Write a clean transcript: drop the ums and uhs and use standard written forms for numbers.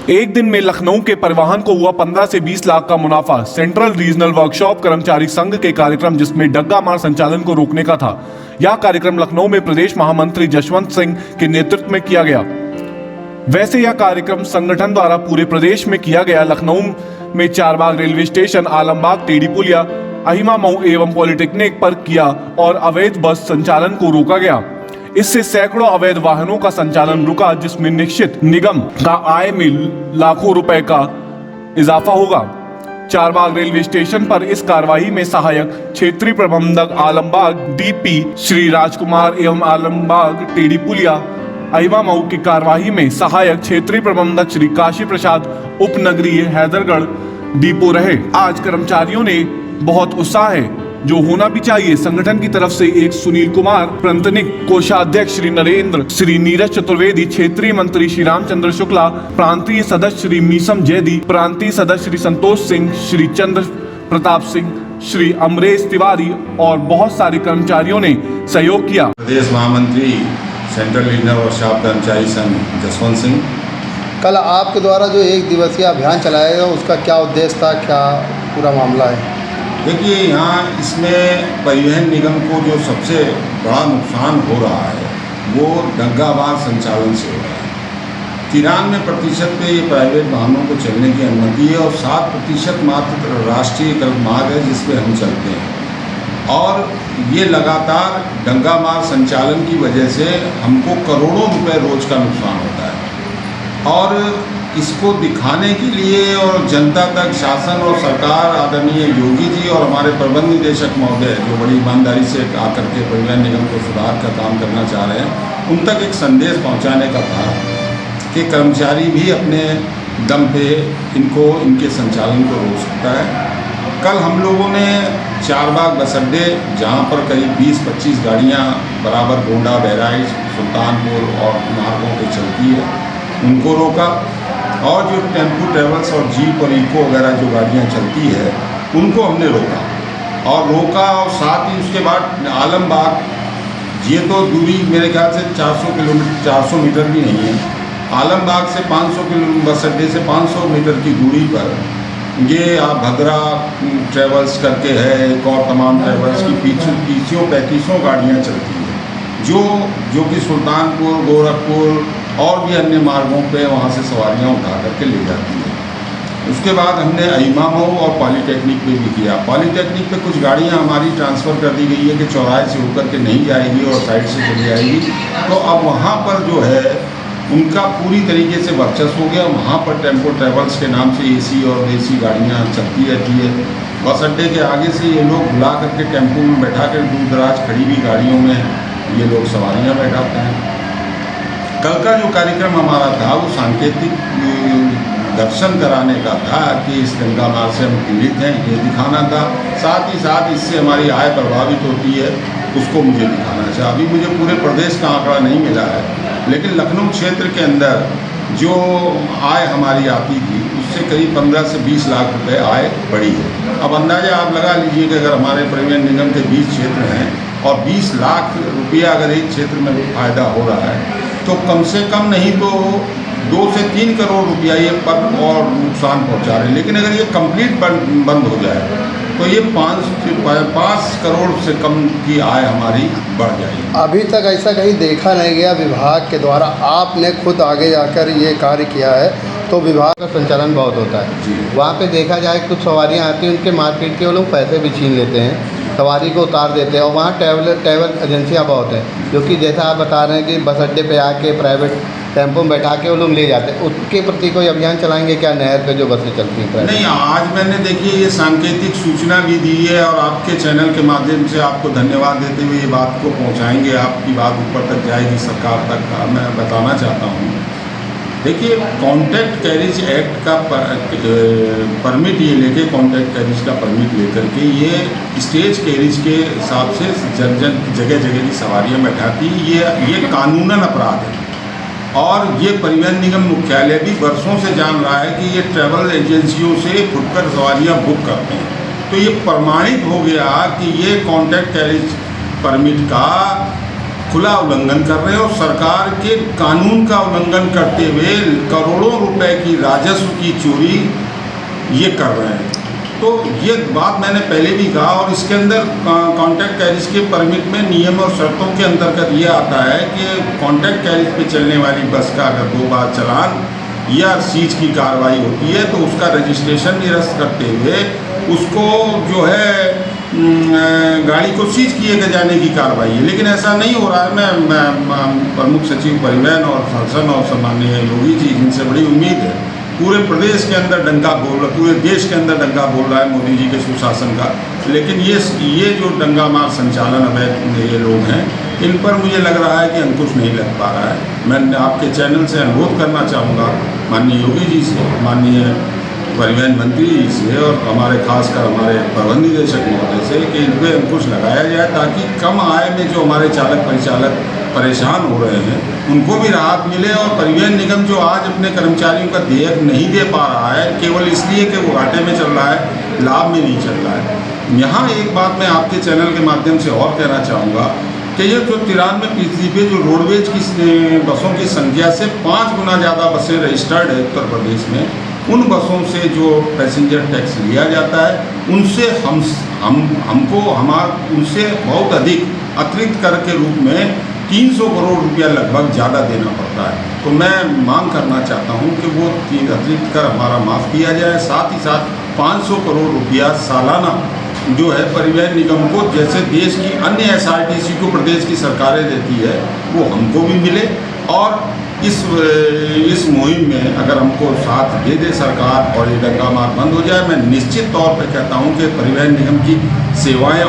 एक दिन में लखनऊ के परिवहन को हुआ 15 से 20 लाख का मुनाफा। सेंट्रल रीजनल वर्कशॉप कर्मचारी संघ के कार्यक्रम जिसमें डग्गा मार संचालन को रोकने का था। यह कार्यक्रम लखनऊ में प्रदेश महामंत्री जसवंत सिंह के नेतृत्व में किया गया। वैसे यह कार्यक्रम संगठन द्वारा पूरे प्रदेश में किया गया। लखनऊ में चारबाग रेलवे स्टेशन, आलमबाग, टेढ़ी पुलिया, अहिमा मऊ एवं पॉलिटेक्निक पर किया और अवैध बस संचालन को रोका गया। इससे सैकड़ों अवैध वाहनों का संचालन रुका, जिसमें निश्चित निगम का आय में लाखों रुपए का इजाफा होगा। चारबाग रेलवे स्टेशन पर इस कार्रवाई में सहायक क्षेत्रीय प्रबंधक आलमबाग डीपी श्री राजकुमार एवं आलमबाग टेढ़ी पुलिया अहिमा मऊ की कार्रवाई में सहायक क्षेत्रीय प्रबंधक श्री काशी प्रसाद उपनगरीय हैदरगढ़ डिपो रहे। आज कर्मचारियों ने बहुत उत्साह है, जो होना भी चाहिए। संगठन की तरफ से एक सुनील कुमार प्रांतनिक, कोषाध्यक्ष श्री नरेंद्र, श्री नीरज चतुर्वेदी, क्षेत्रीय मंत्री श्री रामचंद्र शुक्ला, प्रांतीय सदस्य श्री मीसम जैदी, प्रांतीय सदस्य श्री संतोष सिंह, श्री चंद्र प्रताप सिंह, श्री अमरेश तिवारी और बहुत सारे कर्मचारियों ने सहयोग किया। प्रदेश महामंत्री सेंट्रल रीजनल वर्कशॉप कर्मचारी संघ जसवंत सिंह। कल आपके द्वारा जो एक दिवसीय अभियान चलाया गया, उसका क्या उद्देश्य था, क्या पूरा मामला है? देखिए, यहाँ इसमें परिवहन निगम को जो सबसे बड़ा नुकसान हो रहा है वो डग्गाबाज संचालन से हो रहा है। 93% पे ये प्राइवेट वाहनों को चलने की अनुमति है और 7% मात्र राष्ट्रीय मार्ग है जिस पे हम चलते हैं। और ये लगातार डग्गाबाज संचालन की वजह से हमको करोड़ों रुपए रोज का नुकसान होता है। और इसको दिखाने के लिए और जनता तक शासन और सरकार, आदरणीय योगी जी और हमारे प्रबंध निदेशक महोदय जो बड़ी ईमानदारी से आकर के परिवहन निगम को सुधार का काम करना चाह रहे हैं, उन तक एक संदेश पहुंचाने का था कि कर्मचारी भी अपने दम पे इनके संचालन को रोक सकता है। कल हम लोगों ने चारबाग बस अड्डे, जहाँ पर करीब 20-25 गाड़ियाँ बराबर गोंडा, बहराइच, सुल्तानपुर और मार्गों पर चलती है, उनको रोका। और जो टेम्पो ट्रेवल्स और जीप और इको वगैरह जो गाड़ियाँ चलती है उनको हमने रोका और साथ ही उसके बाद आलमबाग, ये तो दूरी मेरे ख्याल से 400 मीटर भी नहीं है। आलमबाग से 500 किलोमीटर, बस अड्डे से 500 मीटर की दूरी पर ये आप भद्रा ट्रेवल्स करके है, एक और तमाम ट्रेवल्स की 35 गाड़ियाँ चलती हैं जो कि सुल्तानपुर, गोरखपुर और भी अन्य मार्गों पे वहाँ से सवारियाँ उठा करके ले जाती है। उसके बाद हमने अहिमा मऊ और पॉलिटेक्निक पे भी किया। पॉलिटेक्निक पे कुछ गाड़ियाँ हमारी ट्रांसफ़र कर दी गई है कि चौराहे से होकर के नहीं जाएगी और साइड से चली जाएगी। तो अब वहाँ पर जो है उनका पूरी तरीके से वर्चस्व हो गया। वहाँ पर टेम्पो ट्रेवल्स के नाम से AC और देसी गाड़ियाँ चलती रहती है। बस अड्डे के आगे से ये लोग बुला करके टेम्पो में बैठा कर दूर दराज खड़ी हुई गाड़ियों में ये लोग सवारियाँ बैठाते हैं। कल का जो कार्यक्रम हमारा था वो सांकेतिक दर्शन कराने का था कि इस डग्गाबाज से हम पीड़ित हैं, ये दिखाना था। साथ ही साथ इससे हमारी आय प्रभावित होती है, उसको मुझे दिखाना चाहिए। अभी मुझे पूरे प्रदेश का आंकड़ा नहीं मिला है, लेकिन लखनऊ क्षेत्र के अंदर जो आय हमारी आती थी उससे करीब 15 से 20 लाख रुपए आय बढ़ी है। अब अंदाजा आप लगा लीजिए कि अगर हमारे परिवहन निगम के 20 क्षेत्र हैं और 20 लाख रुपया अगर एक क्षेत्र में फ़ायदा हो रहा है तो कम से कम नहीं तो 2 से 3 करोड़ रुपया ये पर और नुकसान पहुंचा रहे हैं। लेकिन अगर ये कंप्लीट बंद हो जाए तो ये 5 करोड़ से कम की आय हमारी बढ़ जाएगी। अभी तक ऐसा कहीं देखा नहीं गया विभाग के द्वारा, आपने खुद आगे जाकर ये कार्य किया है, तो विभाग का संचालन बहुत होता है जी। वहाँ पे देखा जाए कुछ सवारियाँ आती हैं, उनके मार्केट के वो लोग पैसे भी छीन लेते हैं, सवारी को उतार देते हैं। और वहाँ ट्रैवल एजेंसियाँ बहुत हैं जो कि जैसा आप बता रहे हैं कि बस अड्डे पे आके प्राइवेट टेम्पो में बैठा के वो लोग ले जाते हैं। उसके प्रति कोई अभियान चलाएंगे क्या, नहर पे जो बसें चलती हैं? नहीं, आज मैंने देखिए ये सांकेतिक सूचना भी दी है और आपके चैनल के माध्यम से आपको धन्यवाद देते हुए ये बात को पहुँचाएँगे। आपकी बात ऊपर तक जाएगी, सरकार तक। मैं बताना चाहता हूँ, देखिए कॉन्ट्रैक्ट कैरिज एक्ट का परमिट ये लेके, कॉन्ट्रैक्ट कैरिज का परमिट लेकर के ये स्टेज कैरिज के हिसाब से जगह जगह की सवारियाँ बैठाती, ये कानूनन अपराध है। और ये परिवहन निगम मुख्यालय भी वर्षों से जान रहा है कि ये ट्रैवल एजेंसियों से फुटकर सवारियाँ बुक करते हैं। तो ये प्रमाणित हो गया कि ये कॉन्ट्रैक्ट कैरिज परमिट का खुला उल्लंघन कर रहे हैं और सरकार के कानून का उल्लंघन करते हुए करोड़ों रुपए की राजस्व की चोरी ये कर रहे हैं। तो ये बात मैंने पहले भी कहा और इसके अंदर कॉन्ट्रैक्ट कैरिज के परमिट में नियम और शर्तों के अंतर्गत ये आता है कि कॉन्ट्रैक्ट कैरिज पे चलने वाली बस का अगर 2 बार चालान या सीज की कार्रवाई होती है तो उसका रजिस्ट्रेशन निरस्त करते हुए उसको जो है गाड़ी को सीज किए जाने की कार्रवाई है। लेकिन ऐसा नहीं हो रहा है। मैं प्रमुख सचिव परिवहन और शासन और सम्माननीय योगी जी इनसे बड़ी उम्मीद है। पूरे प्रदेश के अंदर डंका बोल रहा, पूरे देश के अंदर डंका बोल रहा है मोदी जी के सुशासन का, लेकिन ये जो डंगा मार संचालन अवैध ये लोग हैं इन पर मुझे लग रहा है कि अंकुश नहीं लग पा रहा है। मैं आपके चैनल से अनुरोध करना चाहूँगा माननीय योगी जी से, माननीय परिवहन मंत्री जी से और हमारे खासकर हमारे प्रबंध निदेशक महोदय से कि इन पर अंकुश लगाया जाए ताकि कम आय में जो हमारे चालक परिचालक परेशान हो रहे हैं उनको भी राहत मिले और परिवहन निगम जो आज अपने कर्मचारियों का देयक नहीं दे पा रहा है केवल इसलिए कि वो घाटे में चल रहा है, लाभ में नहीं चल रहा है। यहाँ एक बात मैं आपके चैनल के माध्यम से और कहना चाहूँगा कि ये जो 93 पे जो रोडवेज की बसों की संख्या से 5 गुना ज़्यादा बसें रजिस्टर्ड है उत्तर प्रदेश में, उन बसों से जो पैसेंजर टैक्स लिया जाता है उनसे उनसे बहुत अधिक अतिरिक्त कर के रूप में 300 करोड़ रुपया लगभग ज़्यादा देना पड़ता है। तो मैं मांग करना चाहता हूँ कि वो अतिरिक्त कर हमारा माफ़ किया जाए, साथ ही साथ 500 करोड़ रुपया सालाना जो है परिवहन निगम को जैसे देश की अन्य एसआरटीसी को प्रदेश की सरकारें देती है वो हमको भी मिले और इस मुहिम में अगर हमको साथ दे दे सरकार और ये डंगा मार बंद हो जाए, मैं निश्चित तौर पर कहता हूँ कि परिवहन निगम की सेवाएं